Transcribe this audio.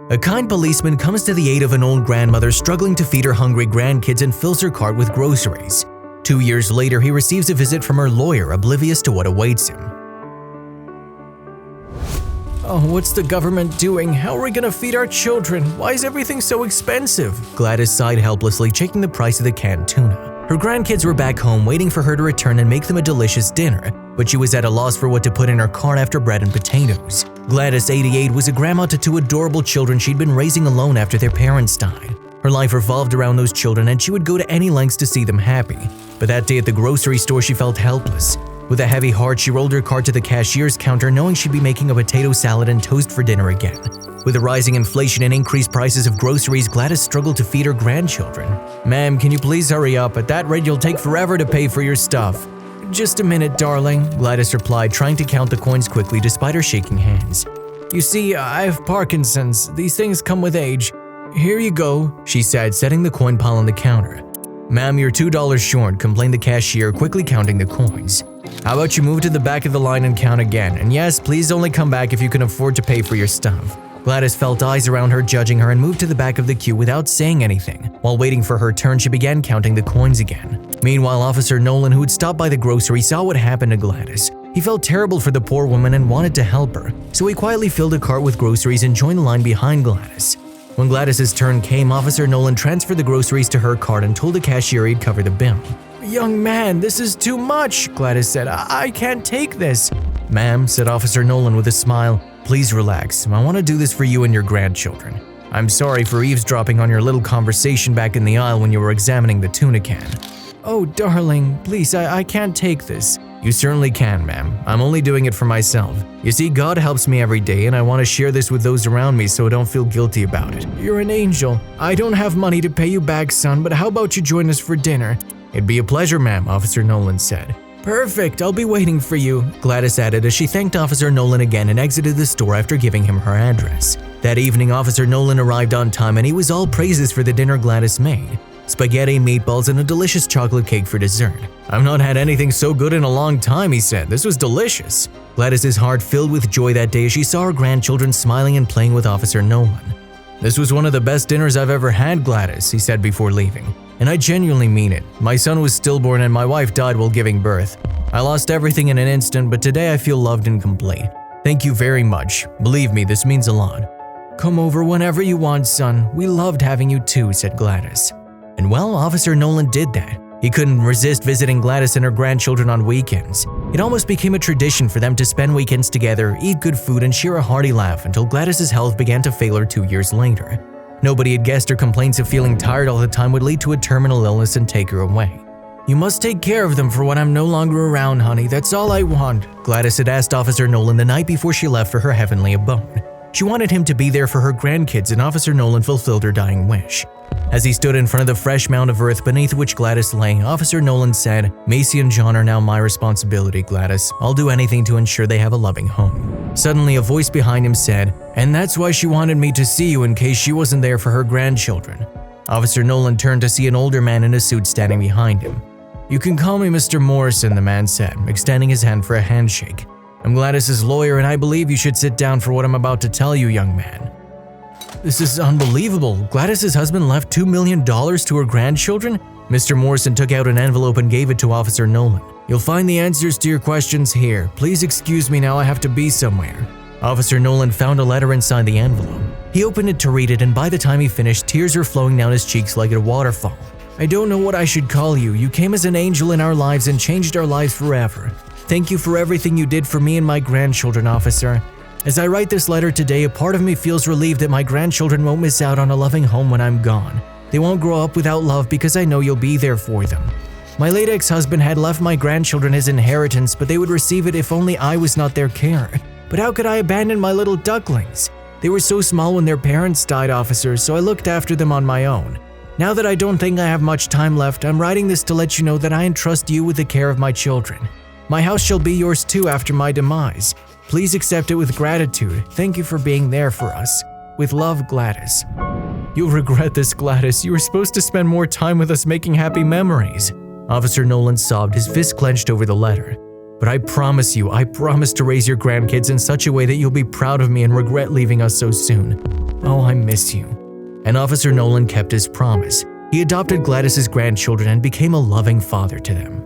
A kind policeman comes to the aid of an old grandmother struggling to feed her hungry grandkids and fills her cart with groceries. 2 years later, he receives a visit from her lawyer, oblivious to what awaits him. Oh, what's the government doing? How are we gonna feed our children? Why is everything so expensive? Gladys sighed helplessly, checking the price of the canned tuna. Her grandkids were back home waiting for her to return and make them a delicious dinner, but she was at a loss for what to put in her cart after bread and potatoes. Gladys, 88, was a grandma to 2 adorable children she'd been raising alone after their parents died. Her life revolved around those children and she would go to any lengths to see them happy. But that day at the grocery store, she felt helpless. With a heavy heart, she rolled her cart to the cashier's counter knowing she'd be making a potato salad and toast for dinner again. With the rising inflation and increased prices of groceries, Gladys struggled to feed her grandchildren. Ma'am, can you please hurry up? At that rate, you'll take forever to pay for your stuff. Just a minute, darling, Gladys replied, trying to count the coins quickly despite her shaking hands. You see, I have Parkinson's. These things come with age. Here you go, she said, setting the coin pile on the counter. Ma'am, you're $2 short, complained the cashier, quickly counting the coins. How about you move to the back of the line and count again? And yes, please only come back if you can afford to pay for your stuff. Gladys felt eyes around her judging her and moved to the back of the queue without saying anything. While waiting for her turn, she began counting the coins again. Meanwhile, Officer Nolan, who had stopped by the grocery, saw what happened to Gladys. He felt terrible for the poor woman and wanted to help her, so he quietly filled a cart with groceries and joined the line behind Gladys. When Gladys's turn came, Officer Nolan transferred the groceries to her cart and told the cashier he'd cover the bill. Young man, this is too much, Gladys said. I can't take this. Ma'am, said Officer Nolan with a smile, please relax. I want to do this for you and your grandchildren. I'm sorry for eavesdropping on your little conversation back in the aisle when you were examining the tuna can. Oh, darling, please, I can't take this. You certainly can, ma'am. I'm only doing it for myself. You see, God helps me every day and I want to share this with those around me so I don't feel guilty about it. You're an angel. I don't have money to pay you back, son, but how about you join us for dinner? It'd be a pleasure, ma'am, Officer Nolan said. Perfect, I'll be waiting for you, Gladys added as she thanked Officer Nolan again and exited the store after giving him her address. That evening, Officer Nolan arrived on time and he was all praises for the dinner Gladys made. Spaghetti, meatballs, and a delicious chocolate cake for dessert. I've not had anything so good in a long time, he said. This was delicious. Gladys's heart filled with joy that day as she saw her grandchildren smiling and playing with Officer Nolan. This was one of the best dinners I've ever had, Gladys, he said before leaving. And I genuinely mean it. My son was stillborn and my wife died while giving birth. I lost everything in an instant, but today I feel loved and complete. Thank you very much. Believe me, this means a lot. Come over whenever you want, son. We loved having you too, said Gladys. And well, Officer Nolan did that. He couldn't resist visiting Gladys and her grandchildren on weekends. It almost became a tradition for them to spend weekends together, eat good food, and share a hearty laugh until Gladys's health began to fail her 2 years later. Nobody had guessed her complaints of feeling tired all the time would lead to a terminal illness and take her away. You must take care of them for when I'm no longer around, honey. That's all I want, Gladys had asked Officer Nolan the night before she left for her heavenly abode. She wanted him to be there for her grandkids, and Officer Nolan fulfilled her dying wish. As he stood in front of the fresh mound of earth beneath which Gladys lay, Officer Nolan said, Macy and John are now my responsibility, Gladys. I'll do anything to ensure they have a loving home. Suddenly, a voice behind him said, and that's why she wanted me to see you in case she wasn't there for her grandchildren. Officer Nolan turned to see an older man in a suit standing behind him. You can call me Mr. Morrison, the man said, extending his hand for a handshake. I'm Gladys's lawyer and I believe you should sit down for what I'm about to tell you, young man. This is unbelievable. Gladys's husband left $2 million to her grandchildren? Mr. Morrison took out an envelope and gave it to Officer Nolan. You'll find the answers to your questions here. Please excuse me now, I have to be somewhere. Officer Nolan found a letter inside the envelope. He opened it to read it, and by the time he finished, tears were flowing down his cheeks like a waterfall. I don't know what I should call you. You came as an angel in our lives and changed our lives forever. Thank you for everything you did for me and my grandchildren, officer. As I write this letter today, a part of me feels relieved that my grandchildren won't miss out on a loving home when I'm gone. They won't grow up without love because I know you'll be there for them. My late ex-husband had left my grandchildren his inheritance, but they would receive it if only I was not their care. But how could I abandon my little ducklings? They were so small when their parents died, officer, so I looked after them on my own. Now that I don't think I have much time left, I'm writing this to let you know that I entrust you with the care of my children. My house shall be yours too after my demise. Please accept it with gratitude. Thank you for being there for us. With love, Gladys. You'll regret this, Gladys. You were supposed to spend more time with us making happy memories. Officer Nolan sobbed, his fist clenched over the letter. But I promise to raise your grandkids in such a way that you'll be proud of me and regret leaving us so soon. Oh, I miss you." And Officer Nolan kept his promise. He adopted Gladys's grandchildren and became a loving father to them.